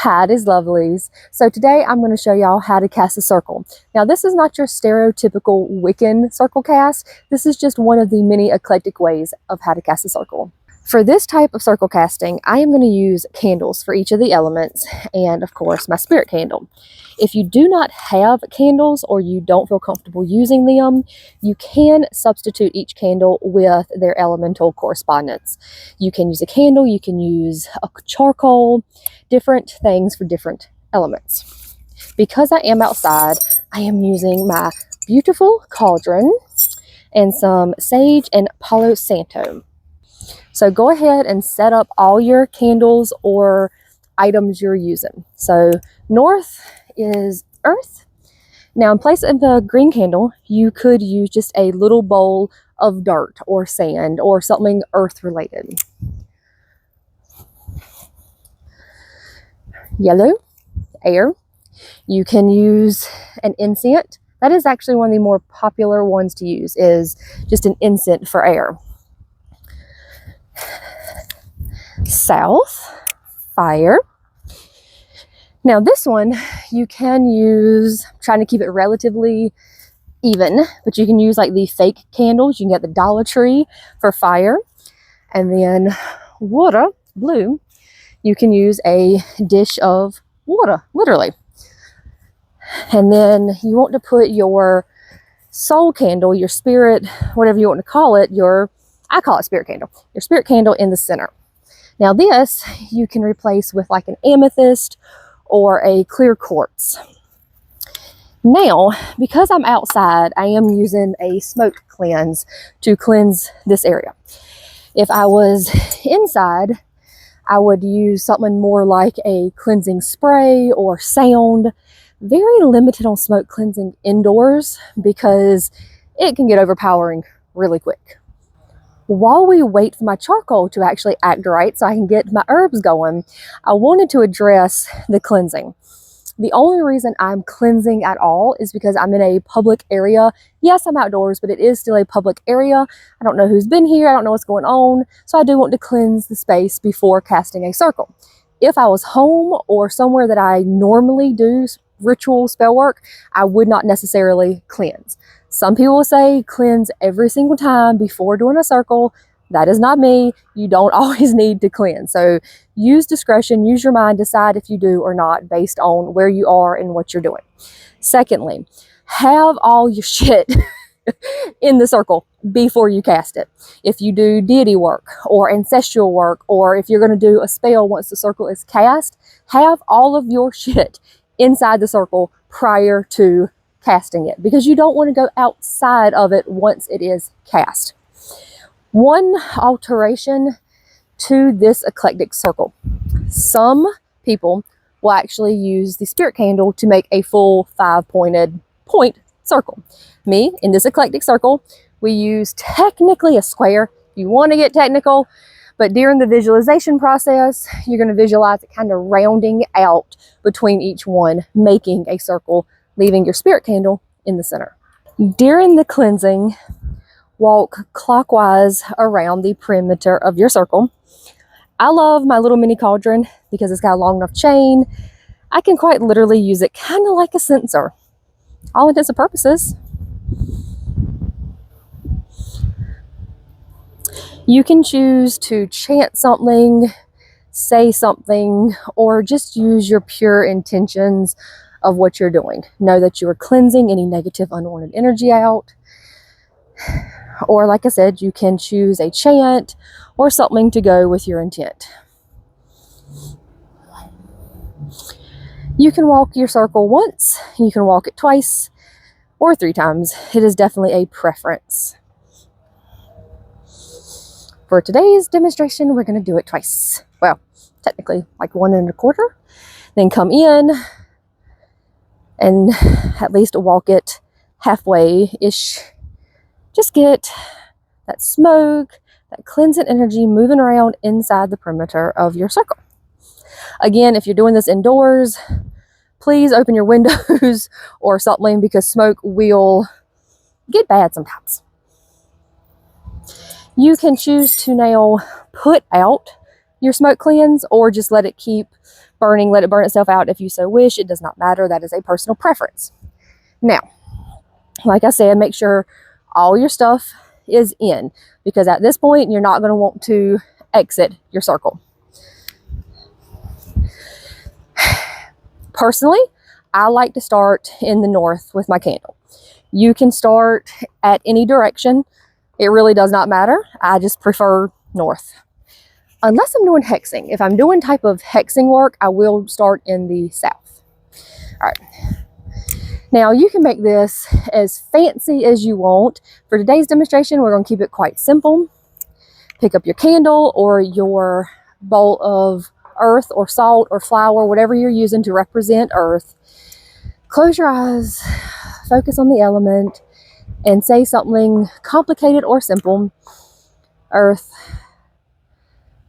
Hi, it is lovelies. So today I'm going to show y'all how to cast a circle. Now this is not your stereotypical Wiccan circle cast. This is just one of the many eclectic ways of how to cast a circle. For this type of circle casting, I am going to use candles for each of the elements and of course my spirit candle. If you do not have candles or you don't feel comfortable using them, you can substitute each candle with their elemental correspondence. You can use a candle, you can use a charcoal, different things for different elements. Because I am outside, I am using my beautiful cauldron and some sage and Palo Santo. So go ahead and set up all your candles or items you're using. So north is earth. Now in place of the green candle, you could use just a little bowl of dirt or sand or something earth related. Yellow, air. You can use an incense. That is actually one of the more popular ones to use, is just an incense for air. South, fire. Now this one you can use, I'm trying to keep it relatively even, but you can use like the fake candles. You can get the Dollar Tree for fire. And then water, blue, you can use a dish of water, literally. And then you want to put your soul candle, your spirit, whatever you want to call it, I call it spirit candle, your spirit candle in the center. Now this you can replace with like an amethyst or a clear quartz. Now, because I'm outside, I am using a smoke cleanse to cleanse this area. If I was inside, I would use something more like a cleansing spray or sound. Very limited on smoke cleansing indoors because it can get overpowering really quick. While we wait for my charcoal to actually act right so I can get my herbs going, I wanted to address the cleansing. The only reason I'm cleansing at all is because I'm in a public area. Yes, I'm outdoors, but it is still a public area. I don't know who's been here. I don't know what's going on. So I do want to cleanse the space before casting a circle. If I was home or somewhere that I normally do ritual spell work, I would not necessarily cleanse. Some people will say cleanse every single time before doing a circle. That is not me. You don't always need to cleanse. So use discretion, use your mind, decide if you do or not based on where you are and what you're doing. Secondly, have all your shit in the circle before you cast it. If you do deity work or ancestral work, or if you're going to do a spell once the circle is cast, have all of your shit inside the circle prior to casting it, because you don't want to go outside of it once it is cast. One alteration to this eclectic circle. Some people will actually use the spirit candle to make a full 5-pointed point circle. Me, in this eclectic circle, we use technically a square. You want to get technical, but during the visualization process, you're going to visualize it kind of rounding out between each one, making a circle, leaving your spirit candle in the center. During the cleansing, walk clockwise around the perimeter of your circle. I love my little mini cauldron because it's got a long enough chain. I can quite literally use it kind of like a censer. All intents and purposes. You can choose to chant something, say something, or just use your pure intentions of what you're doing. Know that you are cleansing any negative, unwanted energy out. Or like I said, you can choose a chant or something to go with your intent. You can walk your circle once, you can walk it twice, or 3 times. It is definitely a preference. For today's demonstration, we're going to do it twice. Well, technically like 1 1/4. Then come in and at least walk it halfway-ish. Just get that smoke, that cleansing energy moving around inside the perimeter of your circle. Again, if you're doing this indoors, please open your windows or something because smoke will get bad sometimes. You can choose to now put out your smoke cleanse or just let it keep burning, let it burn itself out if you so wish. It does not matter. That is a personal preference. Now, like I said, make sure all your stuff is in, because at this point, you're not going to want to exit your circle. Personally, I like to start in the north with my candle. You can start at any direction. It really does not matter. I just prefer north. Unless I'm doing hexing. If I'm doing type of hexing work, I will start in the south. All right. Now you can make this as fancy as you want. For today's demonstration, we're going to keep it quite simple. Pick up your candle or your bowl of earth or salt or flour, whatever you're using to represent earth. Close your eyes, focus on the element, and say something complicated or simple. Earth,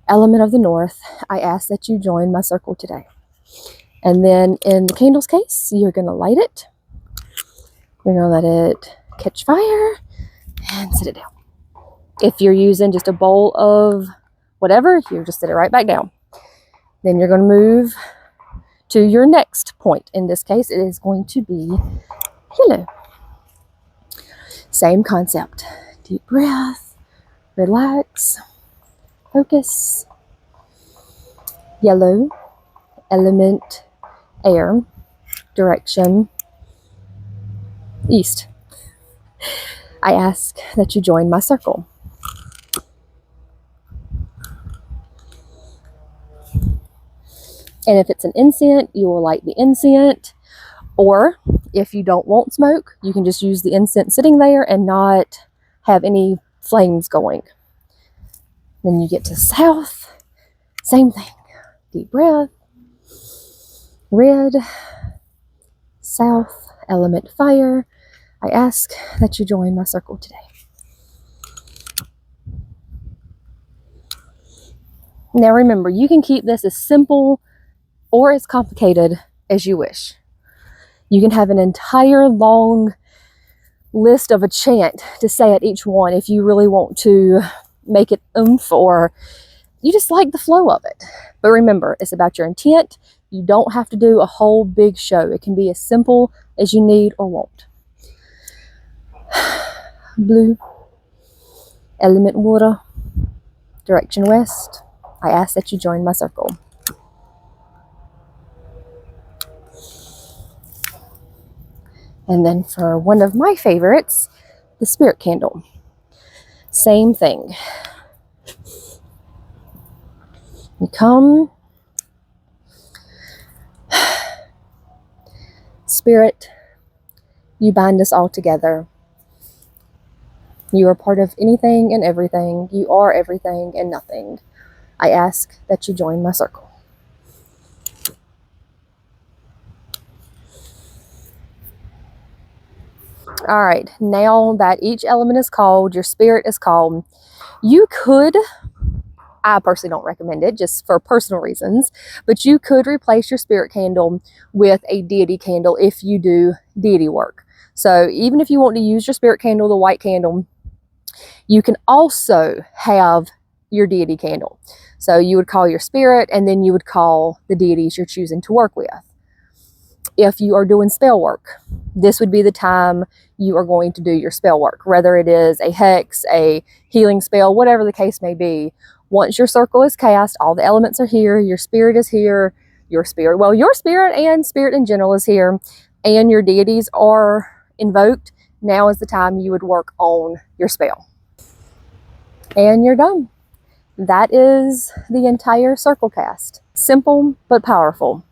element of the north, I ask that you join my circle today. And then in the candle's case, you're going to light it. You're going to let it catch fire and set it down. If you're using just a bowl of whatever, you just set it right back down. Then you're going to move to your next point. In this case, it is going to be yellow. Same concept. Deep breath, relax, focus. Yellow, element, air, direction, east. I ask that you join my circle. And if it's an incense, you will light the incense. Or if you don't want smoke, you can just use the incense sitting there and not have any flames going. Then you get to south, same thing. Deep breath, red, south, element fire. I ask that you join my circle today. Now remember, you can keep this as simple or as complicated as you wish. You can have an entire long list of a chant to say at each one if you really want to make it oomph, or you just like the flow of it. But remember, it's about your intent. You don't have to do a whole big show. It can be as simple as you need or want. Blue, element water, direction west. I ask that you join my circle. And then for one of my favorites, the spirit candle. Same thing. You come. Spirit, you bind us all together. You are part of anything and everything. You are everything and nothing. I ask that you join my circle. All right, now that each element is called, your spirit is called, you could, I personally don't recommend it just for personal reasons, but you could replace your spirit candle with a deity candle if you do deity work. So even if you want to use your spirit candle, the white candle, you can also have your deity candle. So you would call your spirit, and then you would call the deities you're choosing to work with. If you are doing spell work, this would be the time you are going to do your spell work, whether it is a hex, a healing spell, whatever the case may be. Once your circle is cast, all the elements are here, your spirit is here, your spirit and spirit in general is here, and your deities are invoked. Now is the time you would work on your spell. And you're done. That is the entire circle cast. Simple but powerful.